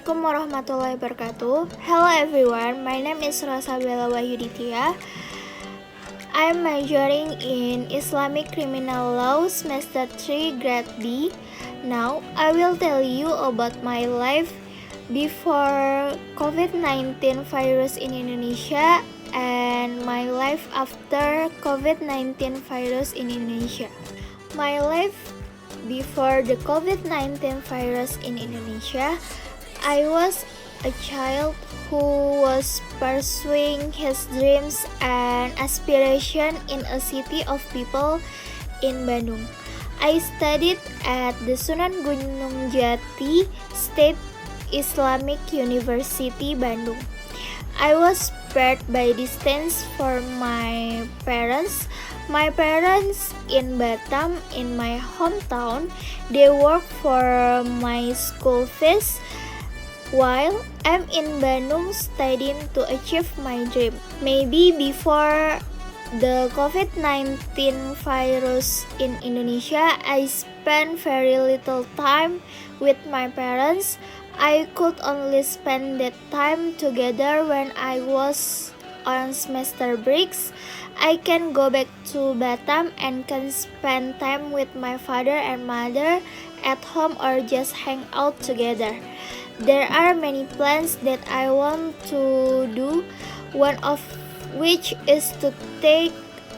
Assalamualaikum warahmatullahi wabarakatuh. Hello everyone, my name is Rosabella Wahyuditya. I am majoring in Islamic Criminal Law Semester 3 Grade B. Now, I will tell you about my life before COVID-19 virus in Indonesia and my life after COVID-19 virus in Indonesia. My life before the COVID-19 virus in Indonesia, I was a child who was pursuing his dreams and aspiration in a city of people in Bandung. I studied at the Sunan Gunung Djati State Islamic University, Bandung. I was spared by distance for my parents. My parents in Batam, in my hometown, they work for my school fees, while I'm in Bandung studying to achieve my dream. Maybe before the COVID-19 virus in Indonesia, I spent very little time with my parents. I could only spend that time together when I was on semester breaks. I can go back to Batam and can spend time with my father and mother at home or just hang out together. There are many plans that I want to do, one of which is to take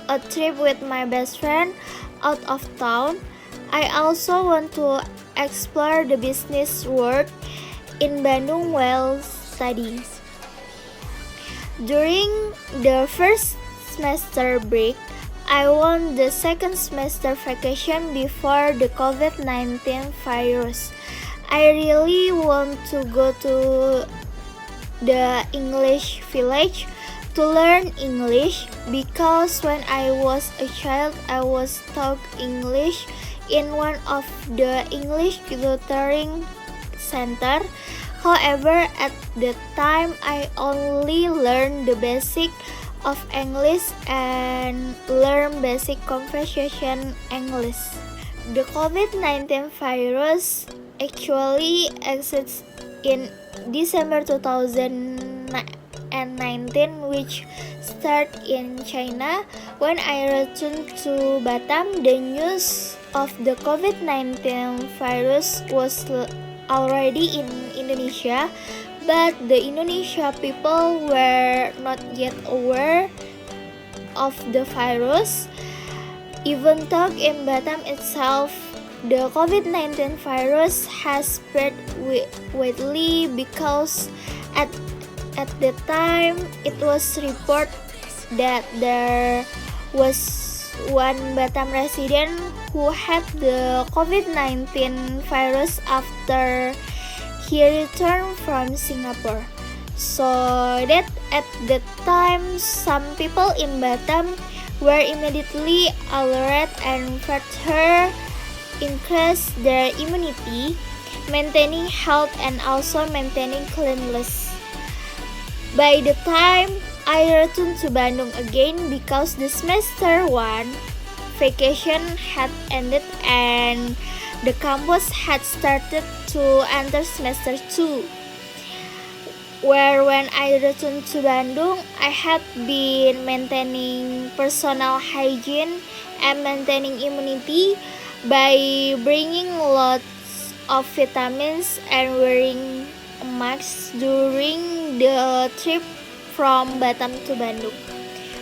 a trip with my best friend out of town. I also want to explore the business world in Bandung while studying. During the first semester break, I want the second semester vacation before the COVID-19 virus. I really want to go to the English village to learn English because when I was a child, I was taught English in one of the English tutoring center. However, at the time, I only learned the basic of English and learn basic conversation English. The COVID-19 virus actually exists in December 2019, which started in China. When I returned to Batam, the news of the COVID-19 virus was already in Indonesia, but the Indonesia people were not yet aware of the virus. Even though in Batam itself, the COVID-19 virus has spread widely because at the time it was reported that there was one Batam resident who had the COVID-19 virus after he returned from Singapore. So that at the time, some people in Batam were immediately alert and further increased their immunity, maintaining health and also maintaining cleanliness. By the time I returned to Bandung again because the semester 1 vacation had ended and the campus had started to enter semester 2, where when I returned to Bandung, I had been maintaining personal hygiene and maintaining immunity by bringing lots of vitamins and wearing a mask during the trip from Batam to Bandung.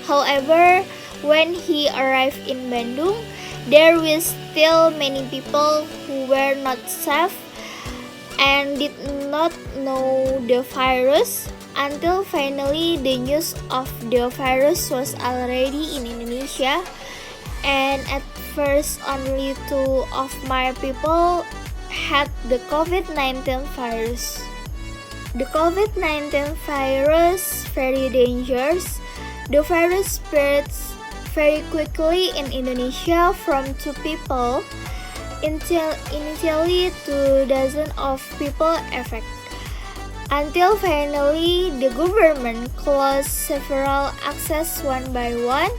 However, when he arrived in Bandung, there were still many people who were not safe and did not know the virus until finally the news of the virus was already in Indonesia, and at first only 2 of my people had the COVID-19 virus. The COVID-19 virus very dangerous. The virus spreads very quickly in Indonesia from 2 people until initially 2 dozen of people affected. Until finally the government closed several access one by one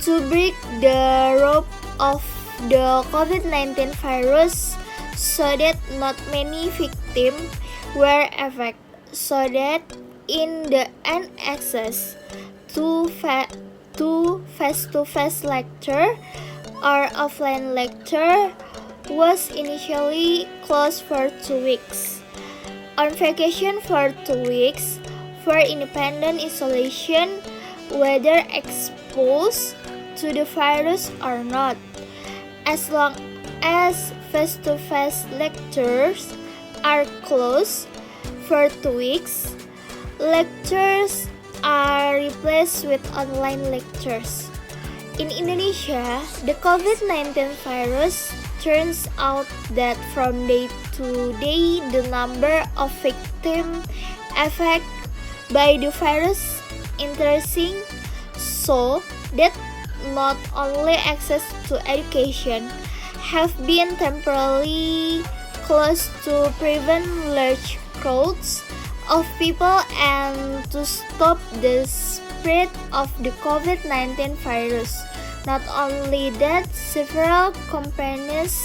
to break the rope of the COVID-19 virus so that not many victims victim were affected, so that in the end access to face-to-face lecture or offline lecture was initially closed for 2 weeks. On vacation for 2 weeks for independent isolation, whether exposed to the virus or not. As long as face-to-face lectures are closed for 2 weeks, lectures are replaced with online lectures. In Indonesia, the COVID-19 virus turns out that from day to day the number of victims affected by the virus increasing, so that not only access to education have been temporarily closed to prevent large crowds of people and to stop the spread of the COVID-19 virus. Not only that, several companies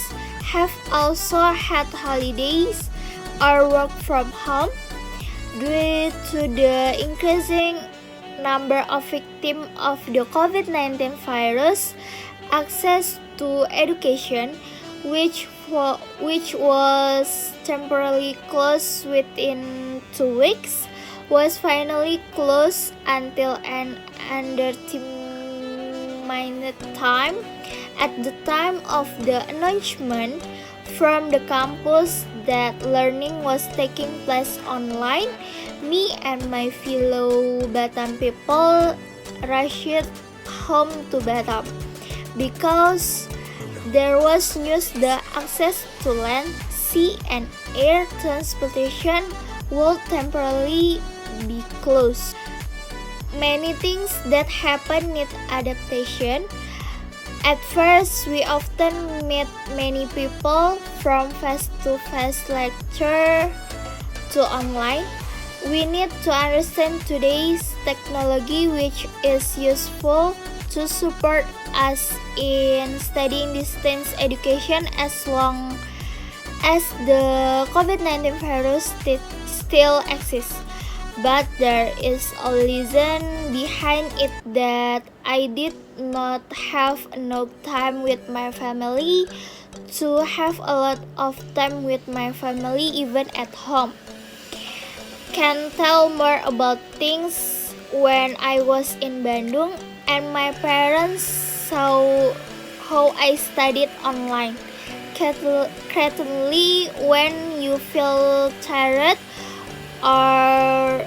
have also had holidays or work from home. Due to the increasing number of victims of the COVID-19 virus, access to education, which was temporarily closed within 2 weeks, was finally closed until an undetermined time. At the time of the announcement from the campus that learning was taking place online, me and my fellow Batam people rushed home to Batam because there was news that access to land, sea, and air transportation would temporarily be closed. Many things that happen need adaptation. At first, we often meet many people from face-to-face lecture to online. We need to understand today's technology, which is useful to support us in studying distance education as long as the COVID-19 virus still exists. But there is a reason behind it that I did not have enough time with my family to have a lot of time with my family even at home. Can tell more about things when I was in Bandung and my parents saw how I studied online. Currently, when you feel tired or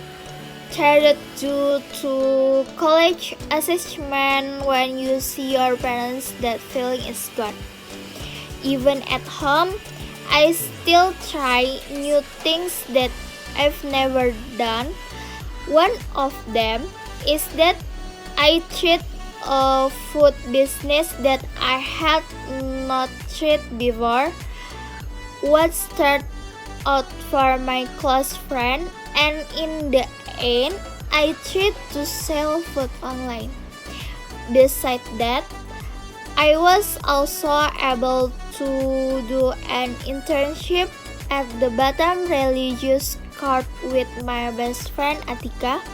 tired due to college assessment, when you see your parents, that feeling is gone. Even at home, I still try new things that I've never done. One of them is that I treat a food business that I had not tried before. What started out for my close friend, and in the end, I tried to sell food online. Besides that, I was also able to do an internship at the Batam Religious Court with my best friend Atika,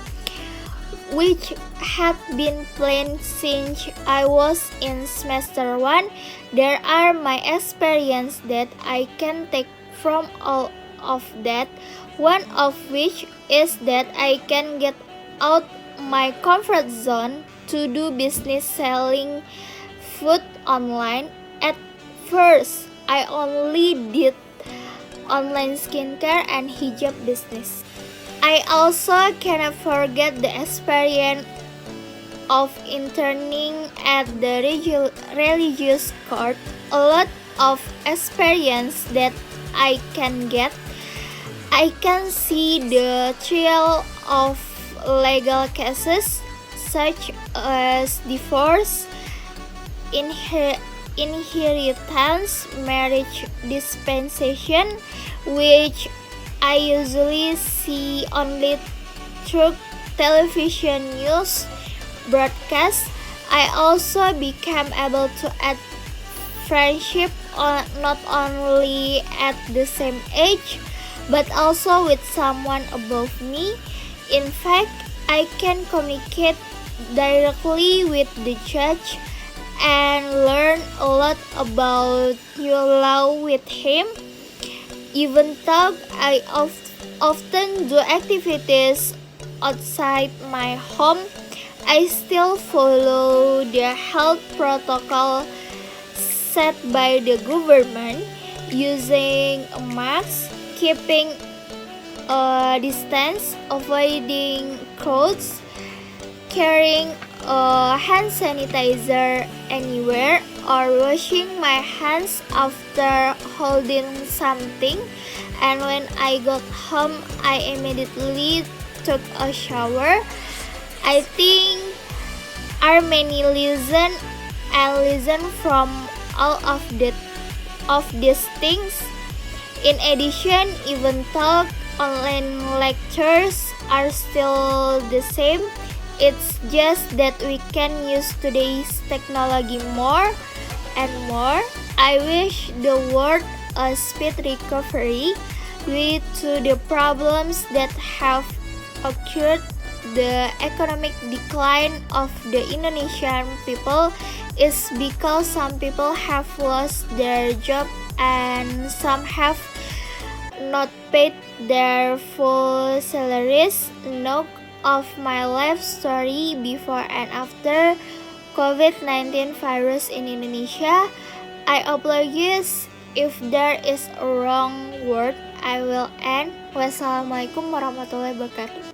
which had been planned since I was in semester 1. There are my experience that I can take from all of that, one of which is that I can get out my comfort zone to do business selling food online. At first, I only did online skincare and hijab business. I also cannot forget the experience of interning at the religious court. A lot of experience that I can get. I can see the trail of legal cases such as divorce, inheritance, marriage dispensation, which I usually see only through television news broadcasts. I also became able to add friendship not only at the same age, but also with someone above me. In fact, I can communicate directly with the judge and learn a lot about new law with him. Even though I often do activities outside my home, I still follow the health protocol set by the government, using a mask, keeping a distance, avoiding crowds, carrying a hand sanitizer anywhere, or washing my hands after holding something. And when I got home, I immediately took a shower. I think our many listen from all of these things. In addition, even though online lectures are still the same, it's just that we can use today's technology more and more. I wish the world a speed recovery due to the problems that have occurred. The economic decline of the Indonesian people is because some people have lost their job and some have not paid their full salaries. Note of my life story before and after COVID-19 virus in Indonesia. I apologize if there is a wrong word. I will end. Wassalamualaikum warahmatullahi wabarakatuh.